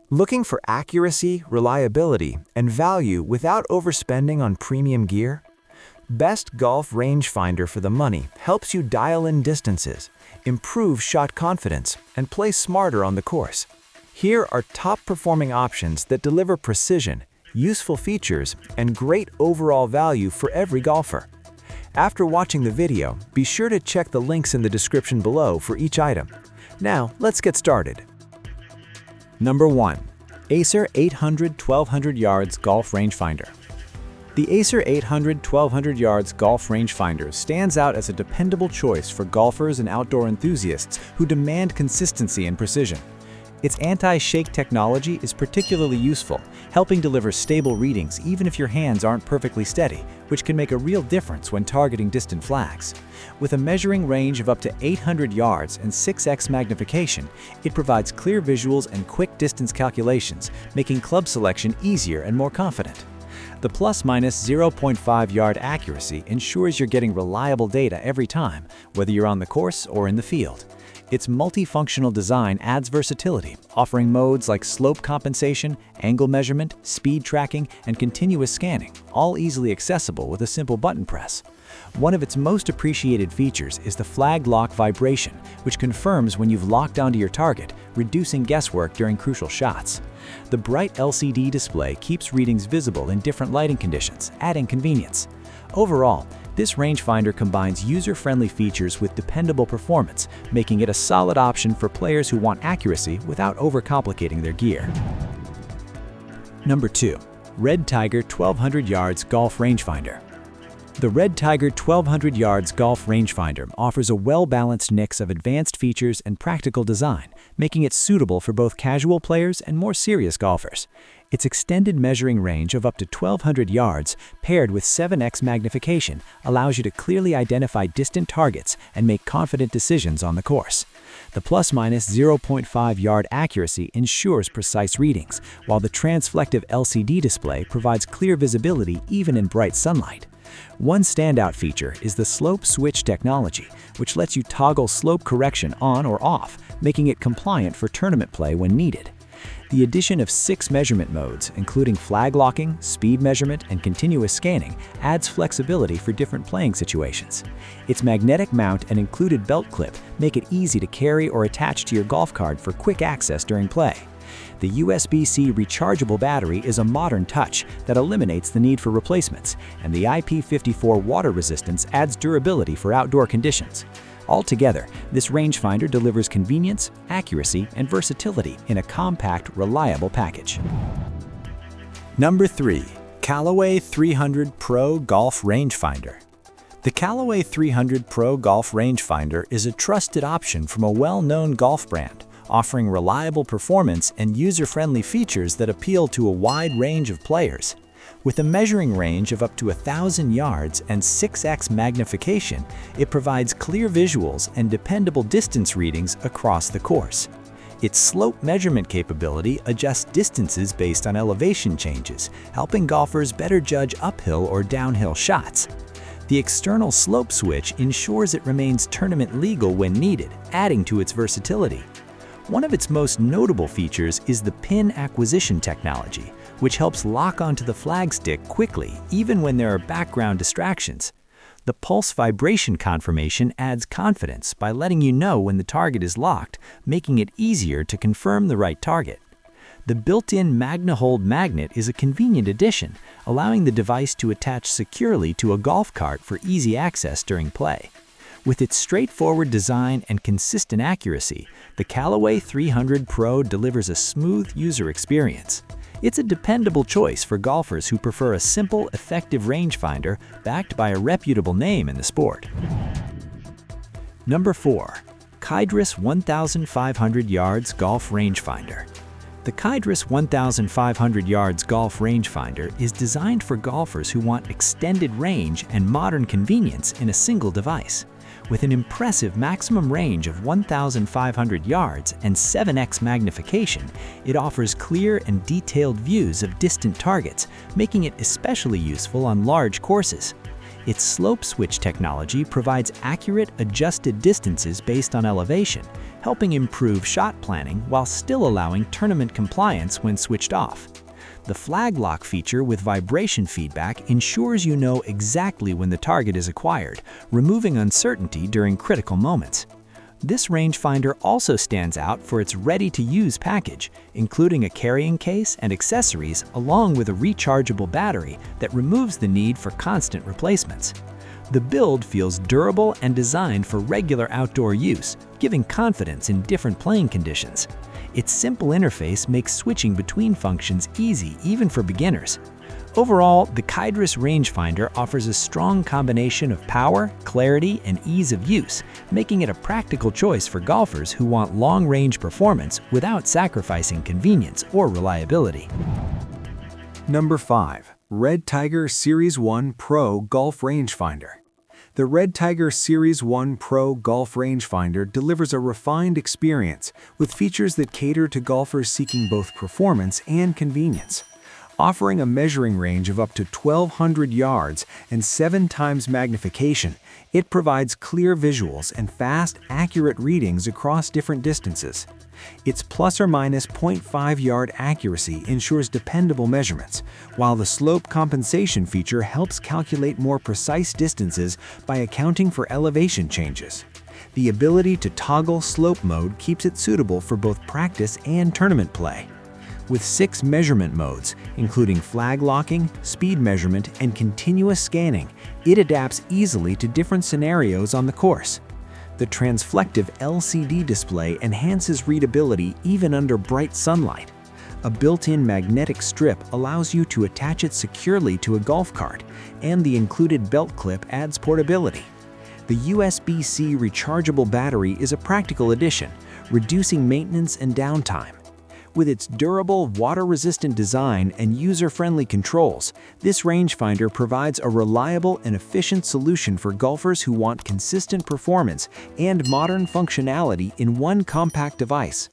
Looking for accuracy, reliability, and value without overspending on premium gear? Best Golf Rangefinder for the money helps you dial in distances, improve shot confidence, and play smarter on the course. Here are top-performing options that deliver precision, useful features, and great overall value for every golfer. After watching the video, be sure to check the links in the description below for each item. Now, let's get started. Number 1. Acer 800-1200 Yards Golf Rangefinder. The Acer 800-1200 Yards Golf Rangefinder stands out as a dependable choice for golfers and outdoor enthusiasts who demand consistency and precision. Its anti-shake technology is particularly useful, helping deliver stable readings even if your hands aren't perfectly steady, which can make a real difference when targeting distant flags. With a measuring range of up to 800 yards and 6x magnification, it provides clear visuals and quick distance calculations, making club selection easier and more confident. The plus-minus 0.5 yard accuracy ensures you're getting reliable data every time, whether you're on the course or in the field. Its multifunctional design adds versatility, offering modes like slope compensation, angle measurement, speed tracking, and continuous scanning, all easily accessible with a simple button press. One of its most appreciated features is the flag lock vibration, which confirms when you've locked onto your target, reducing guesswork during crucial shots. The bright LCD display keeps readings visible in different lighting conditions, adding convenience. Overall, this rangefinder combines user-friendly features with dependable performance, making it a solid option for players who want accuracy without overcomplicating their gear. Number 2. REDTIGER 1200 Yards Golf Rangefinder. The REDTIGER 1200 Yards Golf Rangefinder offers a well-balanced mix of advanced features and practical design, making it suitable for both casual players and more serious golfers. Its extended measuring range of up to 1,200 yards, paired with 7x magnification, allows you to clearly identify distant targets and make confident decisions on the course. The plus-minus 0.5 yard accuracy ensures precise readings, while the transflective LCD display provides clear visibility even in bright sunlight. One standout feature is the slope switch technology, which lets you toggle slope correction on or off, making it compliant for tournament play when needed. The addition of 6 measurement modes, including flag locking, speed measurement, and continuous scanning, adds flexibility for different playing situations. Its magnetic mount and included belt clip make it easy to carry or attach to your golf cart for quick access during play. The USB-C rechargeable battery is a modern touch that eliminates the need for replacements, and the IP54 water resistance adds durability for outdoor conditions. Altogether, this rangefinder delivers convenience, accuracy, and versatility in a compact, reliable package. Number 3. Callaway 300 Pro Golf Rangefinder. The Callaway 300 Pro Golf Rangefinder is a trusted option from a well-known golf brand, offering reliable performance and user-friendly features that appeal to a wide range of players. With a measuring range of up to 1,000 yards and 6x magnification, it provides clear visuals and dependable distance readings across the course. Its slope measurement capability adjusts distances based on elevation changes, helping golfers better judge uphill or downhill shots. The external slope switch ensures it remains tournament legal when needed, adding to its versatility. One of its most notable features is the pin acquisition technology, which helps lock onto the flagstick quickly even when there are background distractions. The pulse vibration confirmation adds confidence by letting you know when the target is locked, making it easier to confirm the right target. The built-in MagnaHold magnet is a convenient addition, allowing the device to attach securely to a golf cart for easy access during play. With its straightforward design and consistent accuracy, the Callaway 300 Pro delivers a smooth user experience. It's a dependable choice for golfers who prefer a simple, effective rangefinder backed by a reputable name in the sport. Number 4. Kaidrus 1,500 Yards Golf Rangefinder. The Kaidrus 1,500 Yards Golf Rangefinder is designed for golfers who want extended range and modern convenience in a single device. With an impressive maximum range of 1,500 yards and 7x magnification, it offers clear and detailed views of distant targets, making it especially useful on large courses. Its slope switch technology provides accurate, adjusted distances based on elevation, helping improve shot planning while still allowing tournament compliance when switched off. The flag lock feature with vibration feedback ensures you know exactly when the target is acquired, removing uncertainty during critical moments. This rangefinder also stands out for its ready-to-use package, including a carrying case and accessories along with a rechargeable battery that removes the need for constant replacements. The build feels durable and designed for regular outdoor use, giving confidence in different playing conditions. Its simple interface makes switching between functions easy even for beginners. Overall, the Kaidrus Rangefinder offers a strong combination of power, clarity, and ease of use, making it a practical choice for golfers who want long-range performance without sacrificing convenience or reliability. Number 5. REDTIGER Series 1 Pro Golf Rangefinder. The REDTIGER Series 1 Pro Golf Rangefinder delivers a refined experience with features that cater to golfers seeking both performance and convenience. Offering a measuring range of up to 1,200 yards and 7 times magnification, it provides clear visuals and fast, accurate readings across different distances. Its plus or minus 0.5 yard accuracy ensures dependable measurements, while the slope compensation feature helps calculate more precise distances by accounting for elevation changes. The ability to toggle slope mode keeps it suitable for both practice and tournament play. With 6 measurement modes, including flag locking, speed measurement, and continuous scanning, it adapts easily to different scenarios on the course. The transflective LCD display enhances readability even under bright sunlight. A built-in magnetic strip allows you to attach it securely to a golf cart, and the included belt clip adds portability. The USB-C rechargeable battery is a practical addition, reducing maintenance and downtime. With its durable, water-resistant design and user-friendly controls, this rangefinder provides a reliable and efficient solution for golfers who want consistent performance and modern functionality in one compact device.